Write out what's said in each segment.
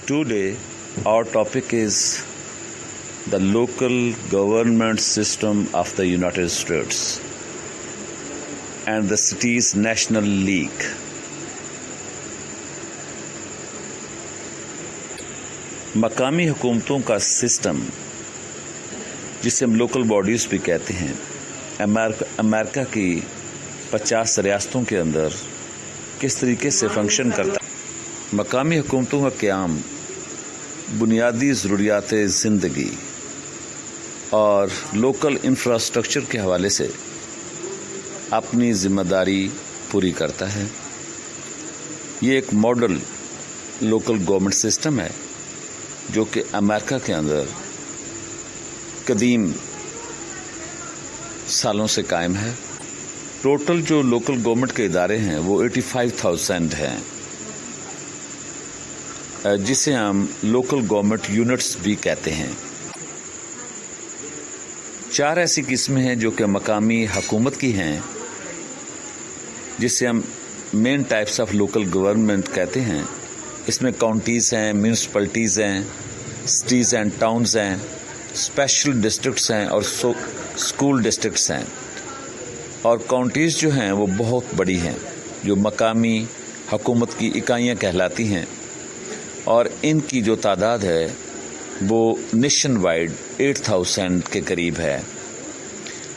Today, our topic is the local government system of the United States and the city's National League. मकामी हुकूमतों का system, जिसे हम local bodies भी कहते हैं, अमेरिका की 50 रियासतों के अंदर किस तरीके से फंक्शन करता है। मकामी हुकूमतों का क़याम बुनियादी ज़रूरियात ज़िंदगी और लोकल इंफ्रास्ट्रक्चर के हवाले से अपनी ज़िम्मेदारी पूरी करता है। ये एक मॉडल लोकल गवर्नमेंट सिस्टम है जो कि अमेरिका के अंदर कदीम सालों से कायम है। टोटल जो लोकल गवर्नमेंट के इदारे हैं वो 85,000 हैं, जिसे हम लोकल गवर्नमेंट यूनिट्स भी कहते हैं। 4 ऐसी किस्में हैं जो कि मकामी हुकूमत की हैं, जिसे हम main types of local government कहते हैं। इसमें काउंटीज़ हैं, म्यूनसिपैलिटीज़ हैं, सिटीज़ एंड टाउन्स हैं, स्पेशल डिस्ट्रिक्ट्स हैं और स्कूल डिस्ट्रिक्ट्स हैं। और काउंटीज़ जो हैं वो बहुत बड़ी हैं, जो मकामी हुकूमत की इकाइयाँ कहलाती हैं, और इनकी जो तादाद है वो नेशन वाइड 8,000 के करीब है।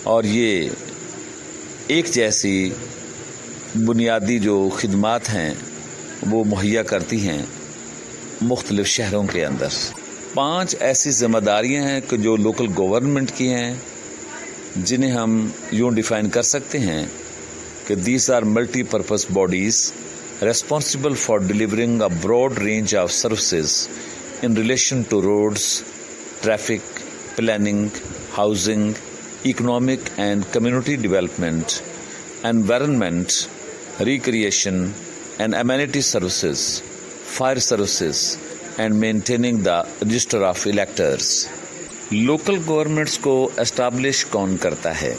और ये एक जैसी बुनियादी जो खिदमात हैं वो मुहैया करती हैं मुख्तलिफ शहरों के अंदर। 5 ऐसी ज़िम्मेदारियाँ हैं कि जो लोकल गवर्नमेंट की हैं, जिन्हें हम यूँ डिफ़ाइन कर सकते हैं कि these are multipurpose bodies responsible for delivering a broad range of services in relation to roads, traffic, planning, housing, economic and community development, environment, recreation and amenity services, fire services, and maintaining the register of electors. Local governments को establish कौन करता है?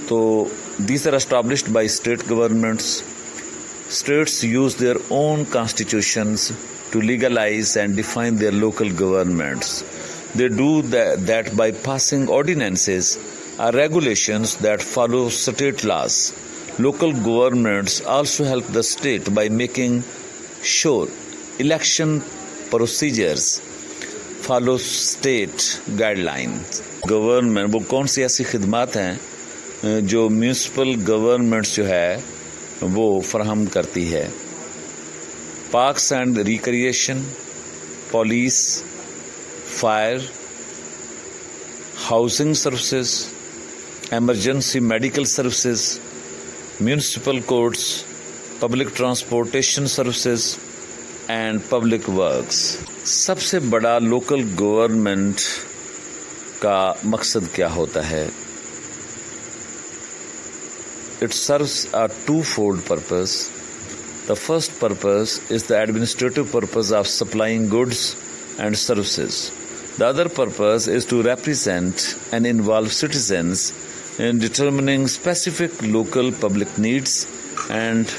तो these are established by state governments. States use their own constitutions to legalize and define their local governments. They do that by passing ordinances or regulations that follow state laws. Local governments also help the state by making sure election procedures follow state guidelines. Government वो कौन सी ऐसी खिदमात हैं जो municipal governments जो है वो फराहम करती है? Parks and recreation, police, fire, housing services, emergency medical services, municipal courts, public transportation services and public works. सबसे बड़ा लोकल गवर्नमेंट का मकसद क्या होता है? It serves a twofold purpose. The first purpose is the administrative purpose of supplying goods and services. The other purpose is to represent and involve citizens in determining specific local public needs and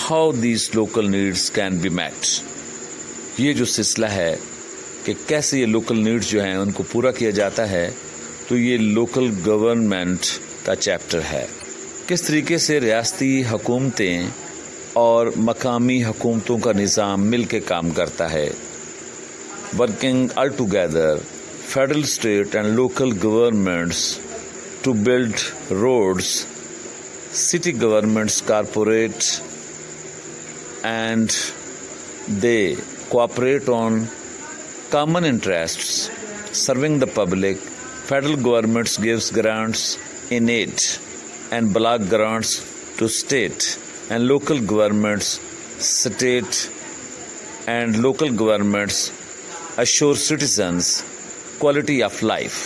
how these local needs can be met. ये जो सिलसिला है कि कैसे ये local needs जो हैं उनको पूरा किया जाता है, तो ये लोकल गवर्नमेंट का चैप्टर है। किस तरीके से रियासती हुकूमतें और मकामी हुकूमतों का निज़ाम मिल के काम करता है। Working all together federal, state and local governments to build roads, city governments corporate and they cooperate on common interests serving the public. Federal governments gives grants in aid and block grants to state and local governments. State and local governments assure citizens quality of life.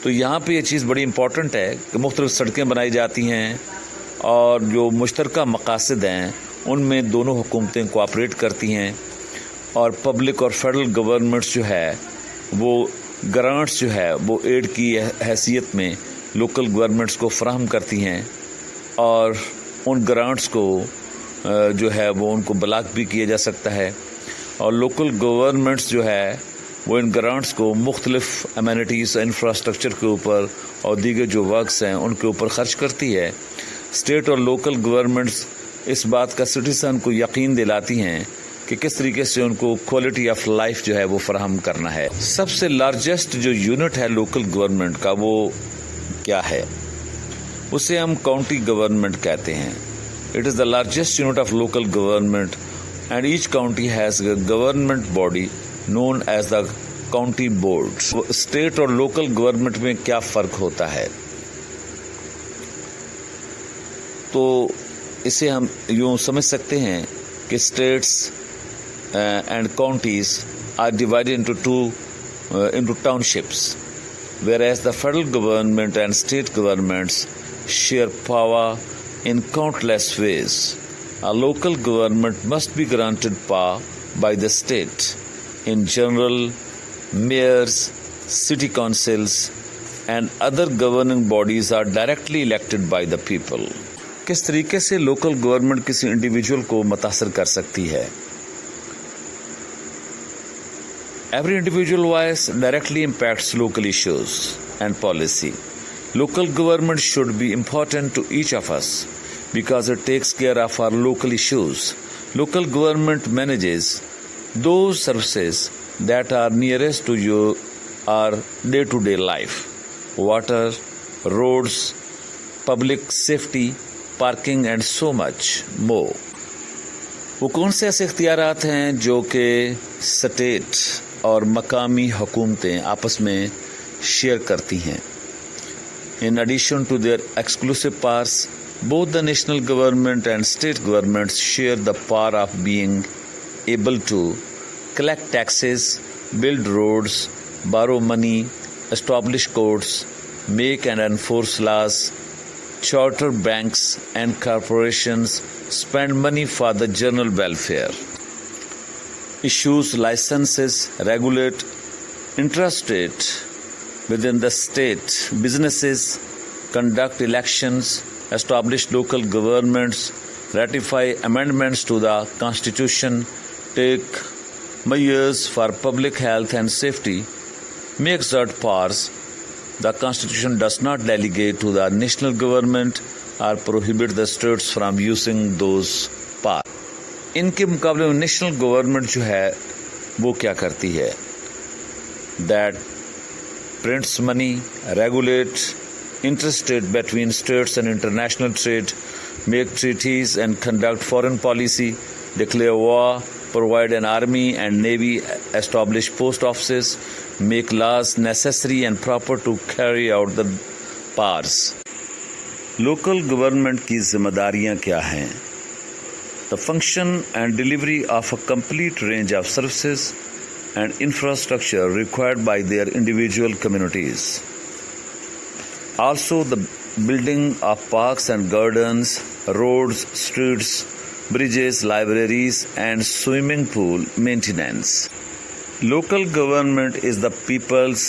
तो यहाँ पे ये चीज़ बड़ी important है कि मुख्तलिफ सड़कें बनाई जाती हैं और जो मुश्तरका मकासद हैं उनमें दोनों हुकूमतें कोऑपरेट करती हैं, और पब्लिक और फेडरल गवर्नमेंट्स जो है वो ग्रांट्स जो है वो एड की हैसियत में लोकल गवर्नमेंट्स को फराहम करती हैं, और ان گرانٹس کو جو ہے وہ ان کو بلاک بھی کیا جا سکتا ہے، اور لوکل گورنمنٹس جو ہے وہ ان گرانٹس کو مختلف امینٹیز انفراسٹرکچر کے اوپر اور دیگر جو ورکس ہیں ان کے اوپر خرچ کرتی ہے۔ اسٹیٹ اور لوکل گورنمنٹس اس بات کا سٹیزن کو یقین دلاتی ہیں کہ کس طریقے سے ان کو کوالٹی آف لائف جو ہے وہ فراہم کرنا ہے۔ سب سے لارجسٹ جو یونٹ ہے لوکل گورنمنٹ کا وہ کیا ہے؟ اسے ہم کاؤنٹی گورنمنٹ کہتے ہیں۔ It is the largest unit of local government and each county has a government body known as the county board. State اور لوکل گورنمنٹ میں کیا فرق ہوتا ہے؟ تو اسے ہم یوں سمجھ سکتے ہیں کہ states and counties are divided into townships, whereas the federal government and state governments share power in countless ways. A local government must be granted power by the state. In general, mayors, city councils, and other governing bodies are directly elected by the people. کس طریقے سے local government کسی individual کو متاثر کر سکتی ہے؟ Every individual voice directly impacts local issues and policy. Local government should be important to each of us because it takes care of our local issues. Local government manages those services that are nearest to our day-to-day life. Water, roads, public safety, parking and so much more. وہ کون سے ایسے اختیارات ہیں جو کہ state اور مقامی حکومتیں آپس میں شیئر کرتی ہیں؟ In addition to their exclusive powers, both the national government and state governments share the power of being able to collect taxes, build roads, borrow money, establish courts, make and enforce laws, charter banks and corporations, spend money for the general welfare, issues licenses, regulate interstate within the state businesses, conduct elections, establish local governments, ratify amendments to the Constitution, take measures for public health and safety, may exert powers the Constitution does not delegate to the national government or prohibit the states from using those powers. ان کے مقابلے میں national government جو ہے وہ کیا کرتی ہے؟ That prints money, regulate interstate between states and international trade, make treaties and conduct foreign policy, declare war, provide an army and navy, establish post offices, make laws necessary and proper to carry out the powers. Local government کی ذمہ داریاں کیا ہیں؟ The function and delivery of a complete range of services and infrastructure required by their individual communities. Also, the building of parks and gardens, roads, streets, bridges, libraries, and swimming pool maintenance. Local government is the people's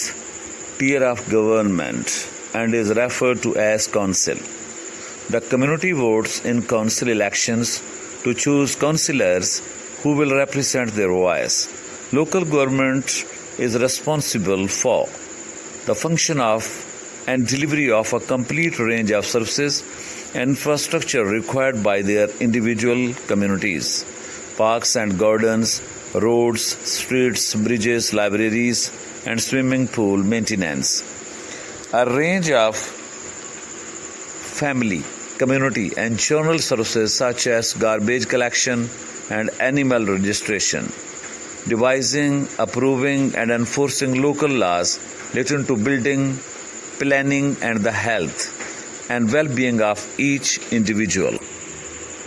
tier of government and is referred to as council. The community votes in council elections to choose councillors who will represent their voice. Local government is responsible for the function of and delivery of a complete range of services and infrastructure required by their individual communities. Parks and gardens, roads, streets, bridges, libraries, and swimming pool maintenance. A range of family, community and general services such as garbage collection and animal registration, devising, approving and enforcing local laws relating to building, planning and the health and well-being of each individual.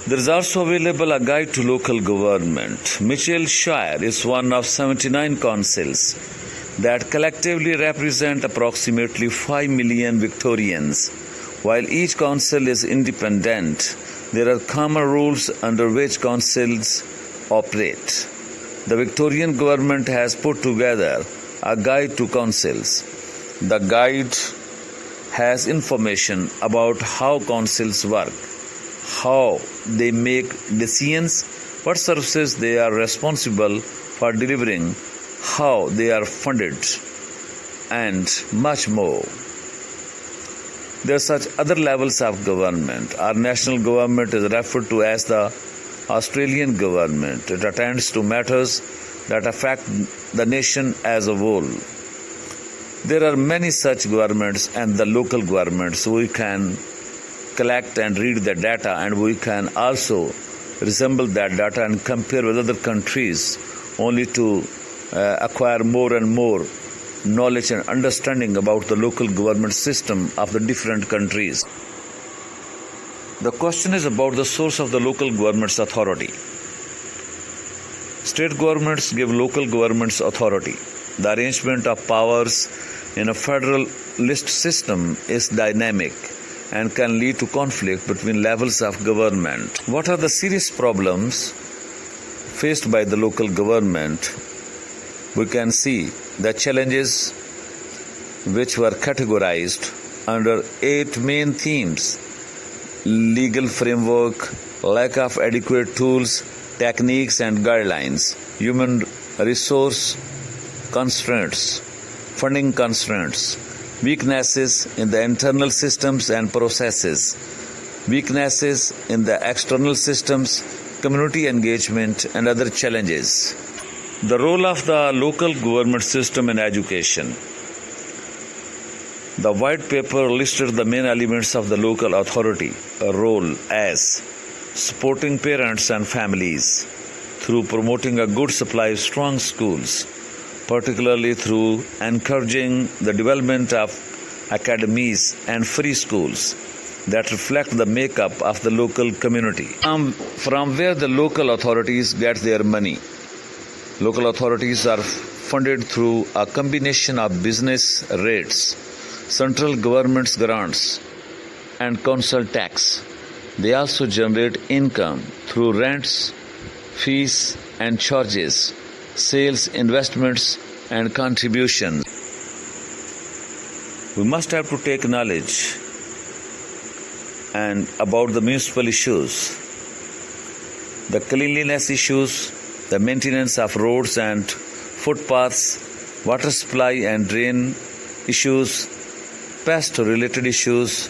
There is also available a guide to local government. Mitchellshire is one of 79 councils that collectively represent approximately 5 million Victorians. While each council is independent, there are common rules under which councils operate. The Victorian government has put together a guide to councils. The guide has information about how councils work, how they make decisions, what services they are responsible for delivering, how they are funded, and much more. There are such other levels of government. Our national government is referred to as the Australian government. It attends to matters that affect the nation as a whole. There are many such governments and the local governments. We can collect and read the data, and we can also resemble that data and compare with other countries only to acquire more and more knowledge and understanding about the local government system of the different countries. The question is about the source of the local government's authority. State governments give local governments authority. The arrangement of powers in a federalist system is dynamic and can lead to conflict between levels of government. What are the serious problems faced by the local government? We can see the challenges which were categorized under 8 main themes: legal framework, lack of adequate tools, techniques and guidelines, human resource constraints, funding constraints, weaknesses in the internal systems and processes, weaknesses in the external systems, community engagement, and other challenges. The role of the local government system in education. The white paper listed the main elements of the local authority role as supporting parents and families through promoting a good supply of strong schools, particularly through encouraging the development of academies and free schools that reflect the makeup of the local community. From where the local authorities get their money. Local authorities are funded through a combination of business rates, central government's grants, and council tax. They also generate income through rents, fees and charges, sales, investments, and contributions. We must have to take knowledge and about the municipal issues, the cleanliness issues, the maintenance of roads and footpaths, water supply and drain issues, pest-related issues,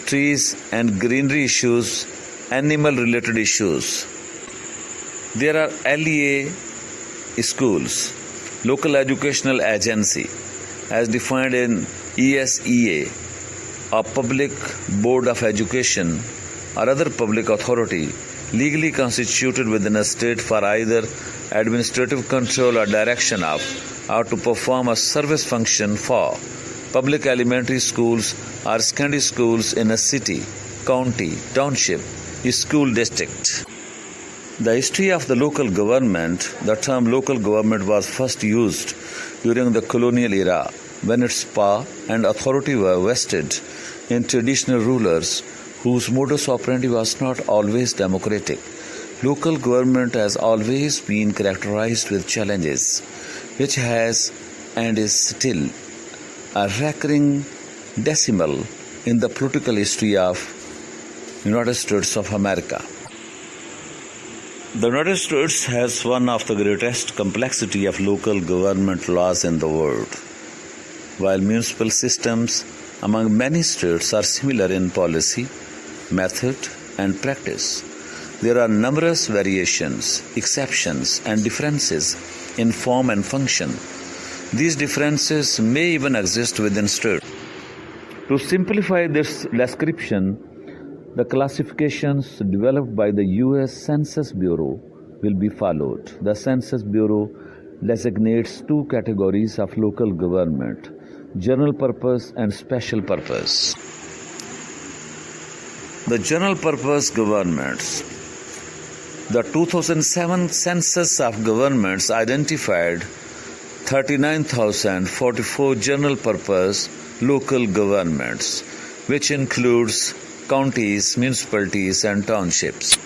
trees and greenery issues, animal-related issues. There are LEA schools, local educational agency, as defined in ESEA, a public board of education or other public authority legally constituted within a state for either administrative control or direction of, or to perform a service function for public elementary schools or secondary schools in a city, county, township, school district. The history of the local government. The term local government was first used during the colonial era when its power and authority were vested in traditional rulers whose modus operandi was not always democratic. Local government has always been characterized with challenges, which has and is still a recurring decimal in the political history of United States of America. The United States has one of the greatest complexity of local government laws in the world. While municipal systems among many states are similar in policy, method, and practice, there are numerous variations, exceptions, and differences in form and function. These differences may even exist within states. To simplify this description, the classifications developed by the U.S. Census Bureau will be followed. The Census Bureau designates 2 categories of local government: general purpose and special purpose. The general purpose governments. The 2007 census of governments identified 39,044 general purpose local governments, which includes counties, municipalities, and townships.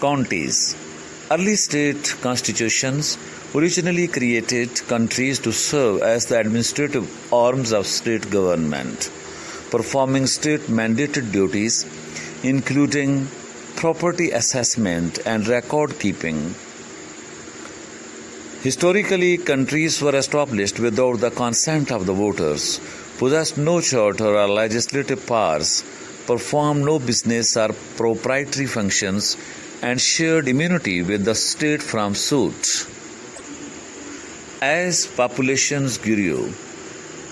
Counties. Early state constitutions originally created countries to serve as the administrative arms of state government, performing state mandated duties including property assessment and record keeping. Historically, countries were established without the consent of the voters, possessed no charter or legislative powers, performed no business or proprietary functions, and shared immunity with the state from suit. As populations grew,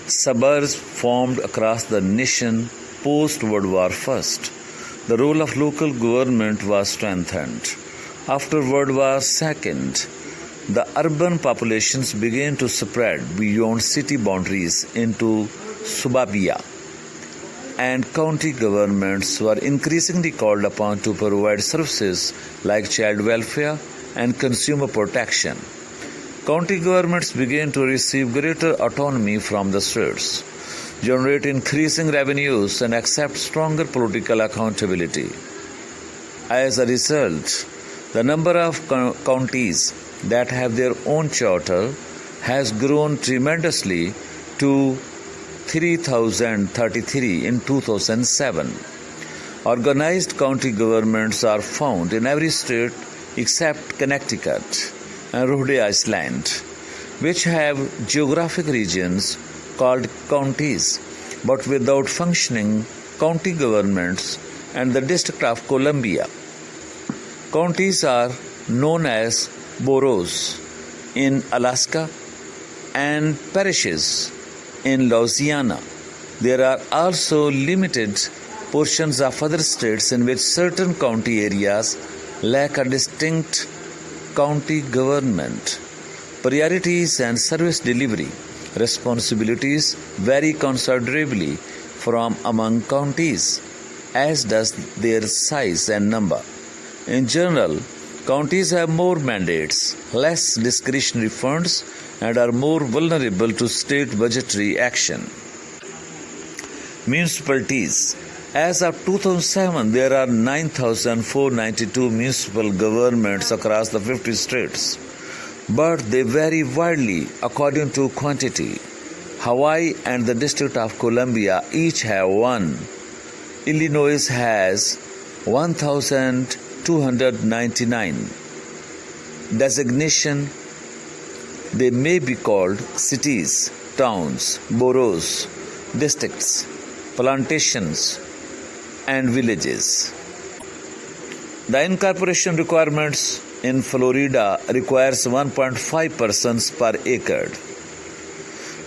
suburbs formed across the nation post-World War I. The role of local government was strengthened. After World War II, the urban populations began to spread beyond city boundaries into suburbia, and county governments were increasingly called upon to provide services like child welfare and consumer protection. County governments began to receive greater autonomy from the states, generate increasing revenues, and accept stronger political accountability. As a result, the number of counties that have their own charter has grown tremendously to 3,033 in 2007. Organized county governments are found in every state except Connecticut and Rhode Island, which have geographic regions called counties, but without functioning county governments, and the District of Columbia. Counties are known as boroughs in Alaska and parishes in Louisiana. There are also limited portions of other states in which certain county areas lack a distinct county government. Priorities and service delivery responsibilities vary considerably from among counties, as does their size and number. In general, counties have more mandates, less discretionary funds, and are more vulnerable to state budgetary action. Municipalities. As of 2007, there are 9,492 municipal governments across the 50 states, but they vary widely according to quantity. Hawaii and the District of Columbia each have one. Illinois has 1,299. Designation: they may be called cities, towns, boroughs, districts, plantations, and villages. The incorporation requirements in Florida requires 1.5 persons per acre.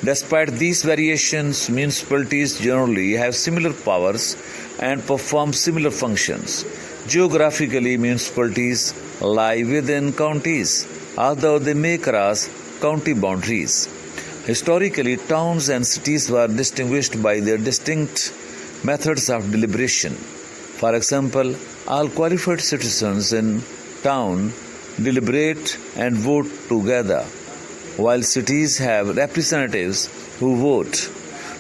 Despite these variations, municipalities generally have similar powers and perform similar functions. Geographically, municipalities lie within counties, although they may cross county boundaries. Historically, towns and cities were distinguished by their distinct methods of deliberation. For example, all qualified citizens in town deliberate and vote together, while cities have representatives who vote.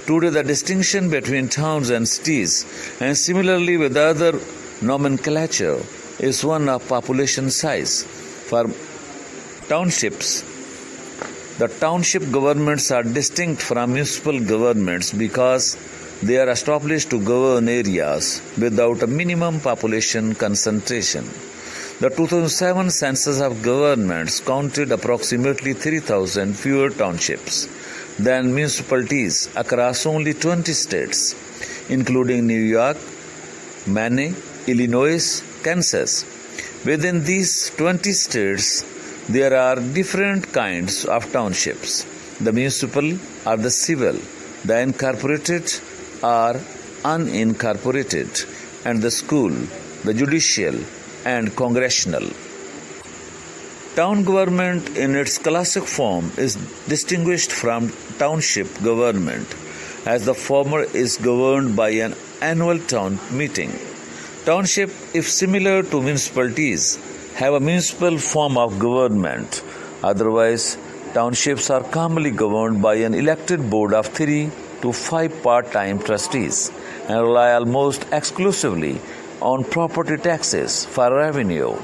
Today, the distinction between towns and cities, and similarly with other nomenclature, is one of population size. For townships, the township governments are distinct from municipal governments because they are established to govern areas without a minimum population concentration. The 2007 census of governments counted approximately 3,000 fewer townships than municipalities across only 20 states, including New York, Maine, Illinois, Kansas. Within these 20 states, there are different kinds of townships. The municipal or the civil, the incorporated or unincorporated, and the school, the judicial, and congressional. Town government in its classic form is distinguished from township government, as the former is governed by an annual town meeting. Township, if similar to municipalities, have a municipal form of government. Otherwise, townships are commonly governed by an elected board of 3 to 5 part-time trustees and rely almost exclusively on property taxes for revenue.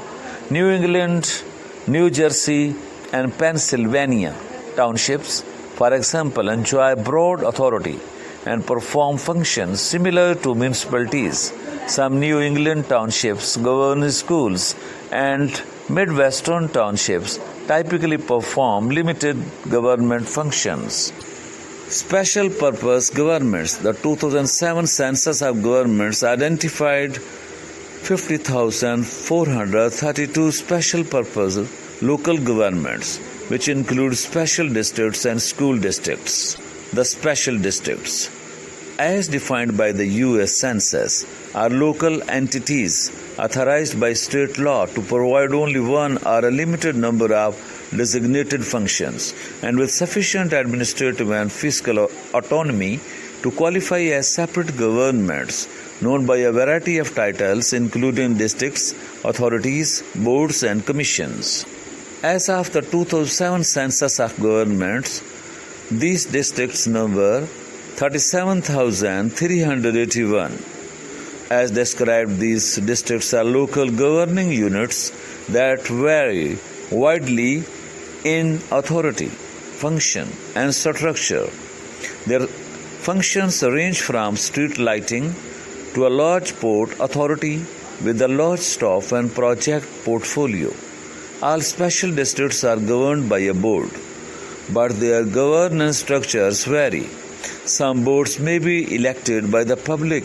New England, New Jersey, and Pennsylvania townships, for example, enjoy broad authority and perform functions similar to municipalities. Some New England townships govern schools, and Midwestern townships typically perform limited government functions. Special purpose governments. The 2007 Census of Governments identified 50,432 special purpose local governments, which include special districts and school districts. The special districts, as defined by the U.S. Census, are local entities authorized by state law to provide only one or a limited number of designated functions, and with sufficient administrative and fiscal autonomy to qualify as separate governments, known by a variety of titles including districts, authorities, boards, and commissions. As of the 2007 Census of Governments, these districts number 37,381. As described, these districts are local governing units that vary widely in authority, function, and structure. Their functions range from street lighting to a large port authority with a large staff and project portfolio. All special districts are governed by a board, but their governance structures vary. Some boards may be elected by the public,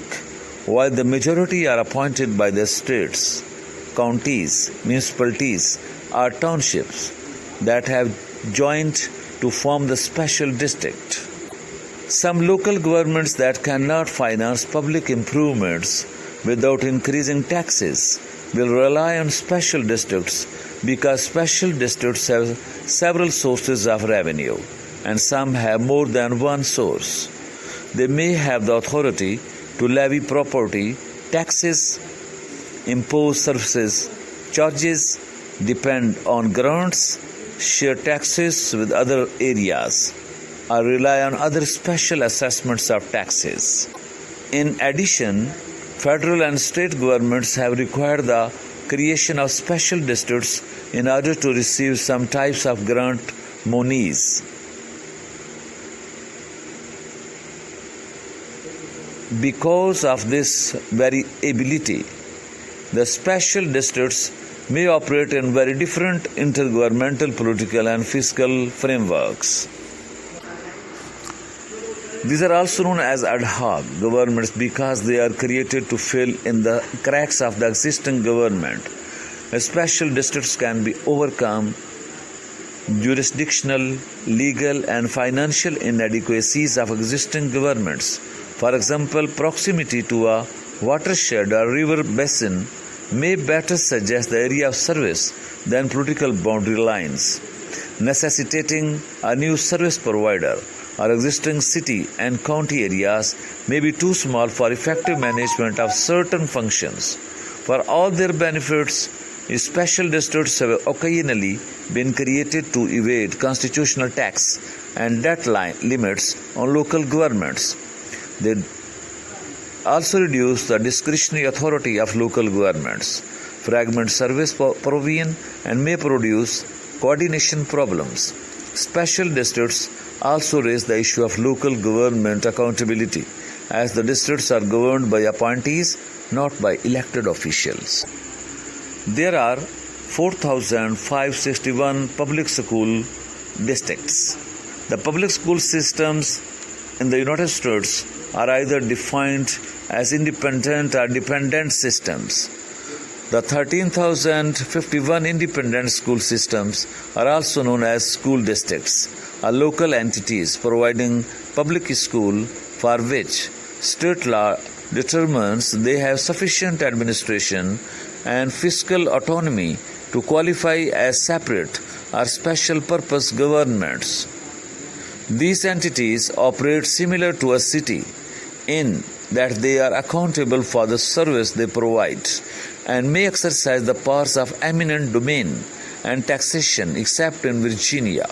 while the majority are appointed by the states, counties, municipalities, or townships that have joined to form the special district. Some local governments that cannot finance public improvements without increasing taxes will rely on special districts because special districts have several sources of revenue, and some have more than one source. They may have the authority to levy property taxes, impose services charges, depend on grants, share taxes with other areas, or rely on other special assessments of taxes. In addition, federal and state governments have required the creation of special districts in order to receive some types of grant monies. Because of this variability, the special districts may operate in very different intergovernmental, political, and fiscal frameworks. These are also known as ad hoc governments because they are created to fill in the cracks of the existing government. Special districts can be overcome jurisdictional, legal, and financial inadequacies of existing governments. For example, proximity to a watershed or river basin may better suggest the area of service than political boundary lines, necessitating a new service provider. Our existing city and county areas may be too small for effective management of certain functions. For all their benefits, special districts have occasionally been created to evade constitutional tax and debt limits on local governments. They also reduce the discretionary authority of local governments, fragment service provision, and may produce coordination problems. Special districts also raise the issue of local government accountability, as the districts are governed by appointees, not by elected officials. There are 4,561 public school districts. The public school systems in the United States are either defined as independent or dependent systems. The 13,051 independent school systems are also known as school districts, are local entities providing public school for which state law determines they have sufficient administration and fiscal autonomy to qualify as separate or special purpose governments. These entities operate similar to a city in that they are accountable for the service they provide and may exercise the powers of eminent domain and taxation except in Virginia.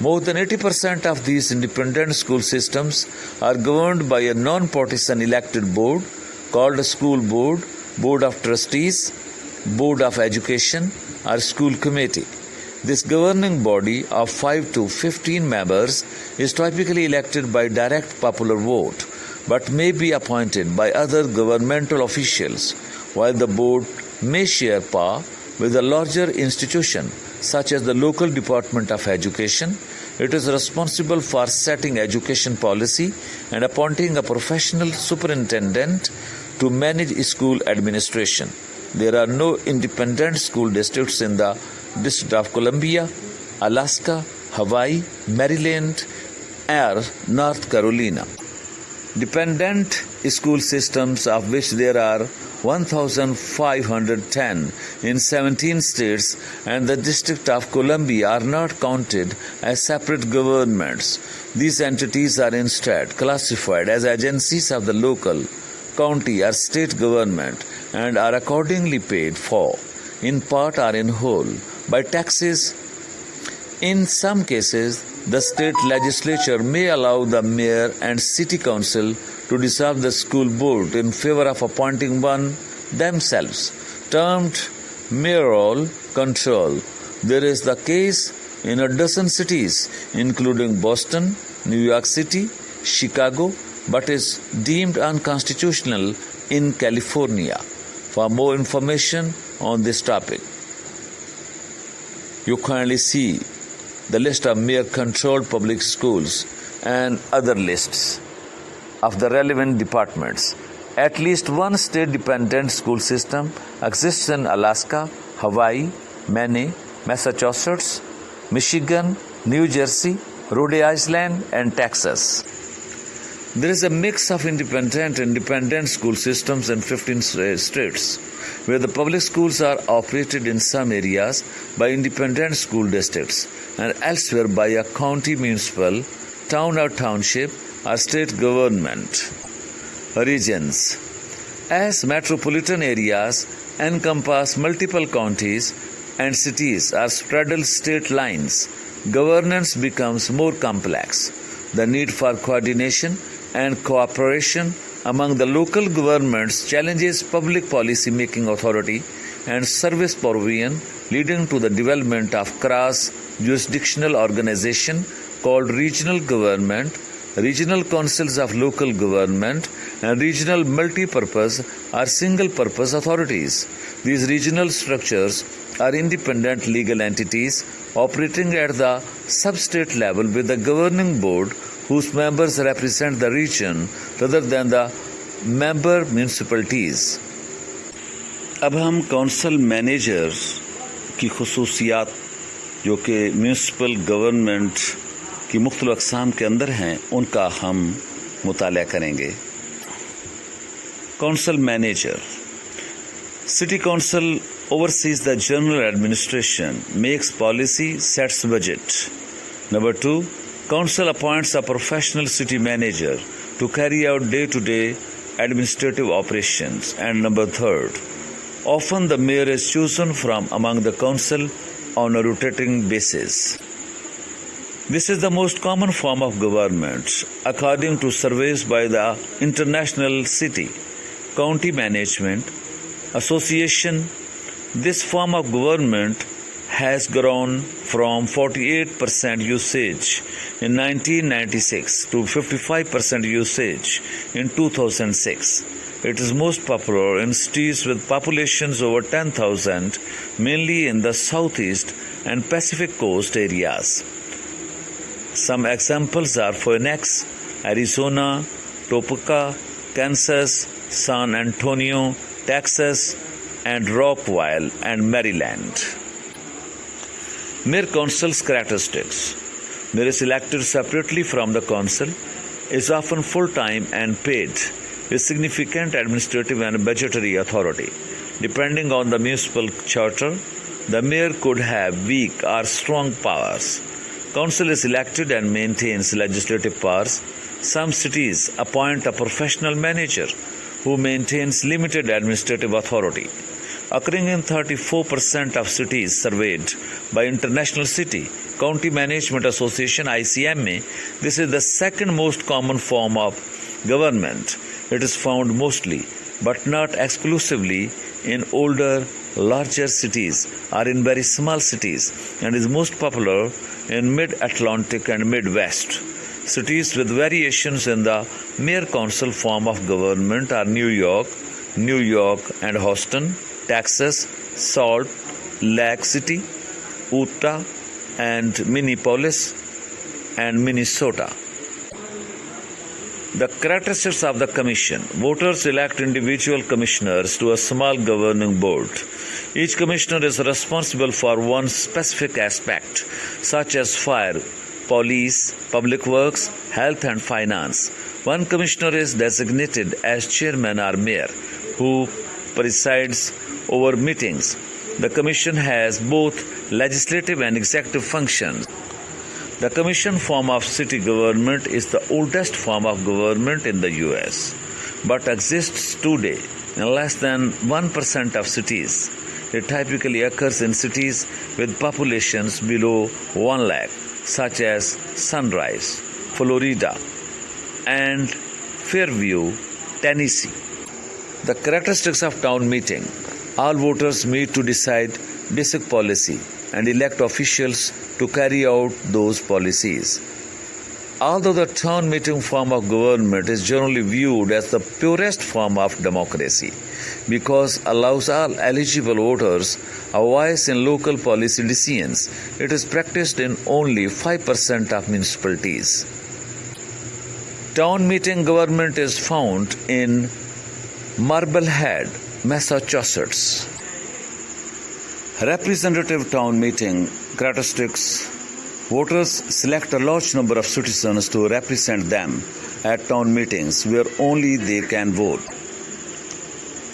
More than 80% of these independent school systems are governed by a non-partisan elected board called a school board, board of trustees, board of education, or school committee. This governing body of 5 to 15 members is typically elected by direct popular vote but may be appointed by other governmental officials, while the board may share power with a larger institution such as the local Department of Education. It is responsible for setting education policy and appointing a professional superintendent to manage school administration. There are no independent school districts in the District of Columbia, Alaska, Hawaii, Maryland, or North Carolina. Dependent school systems, of which there are 1,510 in 17 states, and the District of Columbia are not counted as separate governments. These entities are instead classified as agencies of the local, county, or state government and are accordingly paid for, in part or in whole, by taxes. In some cases, the state legislature may allow the mayor and city council to dissolve the school board in favor of appointing one themselves, termed mayoral control. There is the case in a dozen cities, including Boston, New York City, Chicago, but is deemed unconstitutional in California. For more information on this topic, you kindly see the list of mayor-controlled public schools and other lists of the relevant departments. At least one state-dependent school system exists in Alaska, Hawaii, Maine, Massachusetts, Michigan, New Jersey, Rhode Island, and Texas. There is a mix of independent and dependent school systems in 15 states, where the public schools are operated in some areas by independent school districts and elsewhere by a county, municipal, town or township, or state government. Regions. As metropolitan areas encompass multiple counties and cities or straddle state lines, governance becomes more complex. The need for coordination and cooperation among the local governments challenges public policy making authority and service provision, leading to the development of cross-jurisdictional organization called regional government, regional councils of local government, and regional multi-purpose or single-purpose authorities. These regional structures are independent legal entities operating at the sub-state level with a governing board whose members represent the region rather than the member municipalities. अब हम council manager की खुसूसियात जो कि municipal government की मुख्तलिफ अक़साम के अंदर हैं उनका हम मुताला करेंगे. Council manager. City Council oversees the general administration, makes policy, sets budget. Number 2, Council appoints a professional city manager to carry out day-to-day administrative operations. And number 3, often the mayor is chosen from among the council on a rotating basis. This is the most common form of government, according to surveys by the International City County Management Association. This form of government has grown from 48% usage in 1996 to 55% usage in 2006. It is most popular in cities with populations over 10,000, mainly in the southeast and Pacific coast areas. Some examples are Phoenix, Arizona, Topeka, Kansas, San Antonio, Texas, and Rockville and Maryland. Mayor Council's characteristics. Mayor is elected separately from the council, is often full-time and paid, with significant administrative and budgetary authority. Depending on the municipal charter, the mayor could have weak or strong powers. Council is elected and maintains legislative powers. Some cities appoint a professional manager who maintains limited administrative authority. Occurring in 34% of cities surveyed by International City County Management Association (ICMA), this is the second most common form of government. It is found mostly, but not exclusively, in older, larger cities or in very small cities, and is most popular in Mid-Atlantic and Midwest. Cities with variations in the mayor-council form of government are New York and Houston, Texas, Salt Lake City, Utah, and Minneapolis and Minnesota. The characteristics of the commission. Voters elect individual commissioners to a small governing board. Each commissioner is responsible for one specific aspect, such as fire, police, public works, health, and finance. One commissioner is designated as chairman or mayor, who presides over meetings. The commission has both legislative and executive functions. The commission form of city government is the oldest form of government in the US, but exists today in less than 1% of cities. It typically occurs in cities with populations below 1 lakh, such as Sunrise, Florida, and Fairview, Tennessee. The characteristics of town meeting. All voters meet to decide basic policy and elect officials to carry out those policies. Although the town meeting form of government is generally viewed as the purest form of democracy because it allows all eligible voters a voice in local policy decisions, it is practiced in only 5% of municipalities. Town meeting government is found in Marblehead, Massachusetts. Representative town meeting characteristics. Voters select a large number of citizens to represent them at town meetings where only they can vote.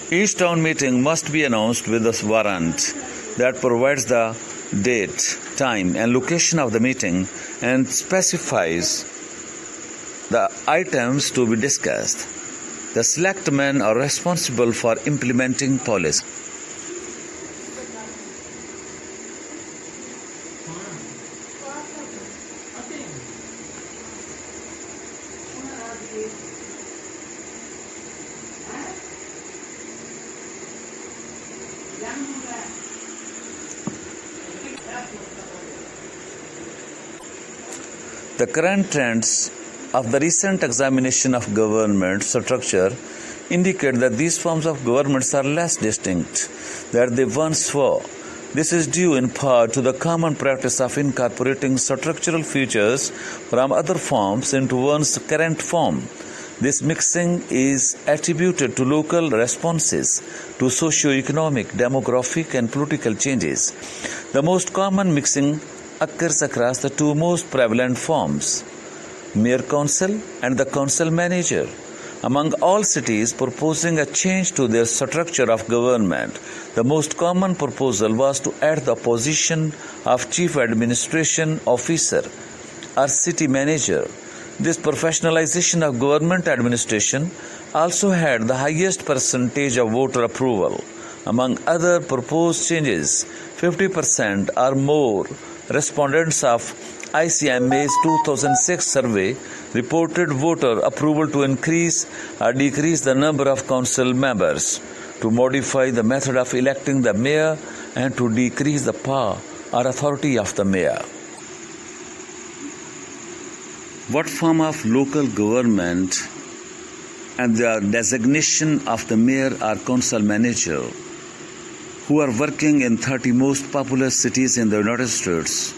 Each town meeting must be announced with a warrant that provides the date, time, and location of the meeting and specifies the items to be discussed. The selectmen are responsible for implementing policy. The current trends of the recent examination of government structure indicate that these forms of governments are less distinct than they once were. This is due in part to the common practice of incorporating structural features from other forms into one's current form. This mixing is attributed to local responses to socio-economic, demographic, and political changes. The most common mixing occurs across the two most prevalent forms, mayor council and the council manager. Among all cities proposing a change to their structure of government, the most common proposal was to add the position of chief administration officer or city manager. This professionalization of government administration also had the highest percentage of voter approval. Among other proposed changes, 50% or more respondents of ICMA's 2006 survey reported voter approval to increase or decrease the number of council members, to modify the method of electing the mayor, and to decrease the power or authority of the mayor. What form of local government and the designation of the mayor or council manager who are working in 30 most populous cities in the United States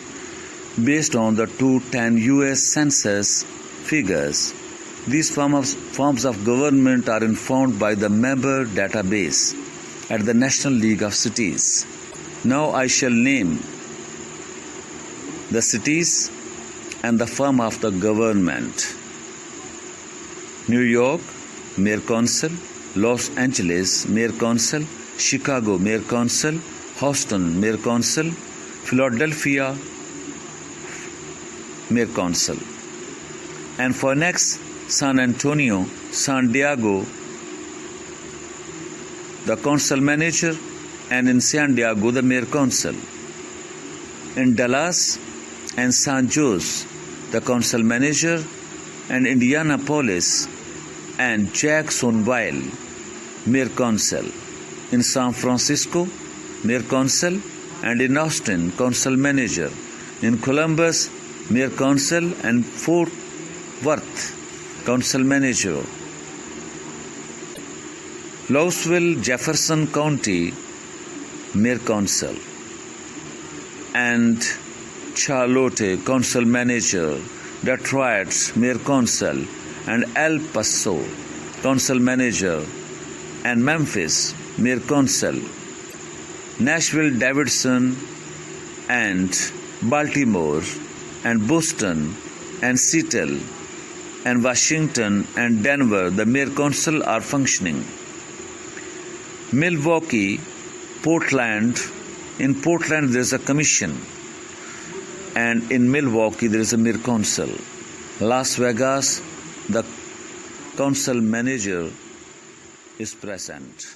based on the 2010 U.S. Census figures. These forms of government are informed by the member database at the National League of Cities. Now I shall name the cities and the form of the government. New York, Mayor Council; Los Angeles, Mayor Council; Chicago, Mayor Council; Houston, Mayor Council; Philadelphia, Mayor Council; and for next, San Antonio, San Diego, the council manager, and in San Diego, the Mayor Council. In Dallas and San Jose, the council manager, and Indianapolis and Jacksonville, Mayor Council. In San Francisco, Mayor Council, and in Austin, council manager. In Columbus, Mayor Council, and Fort Worth, council manager. Louisville, Jefferson County, mayor council. And Charlotte, council manager. Detroit, mayor council. And El Paso, council manager. And Memphis, mayor council. Nashville, Davidson, and Baltimore, and Boston, and Seattle, and Washington, and Denver, the mayor council are functioning. Milwaukee, Portland, in Portland there is a commission, and in Milwaukee there is a mayor council. Las Vegas, the council manager is present.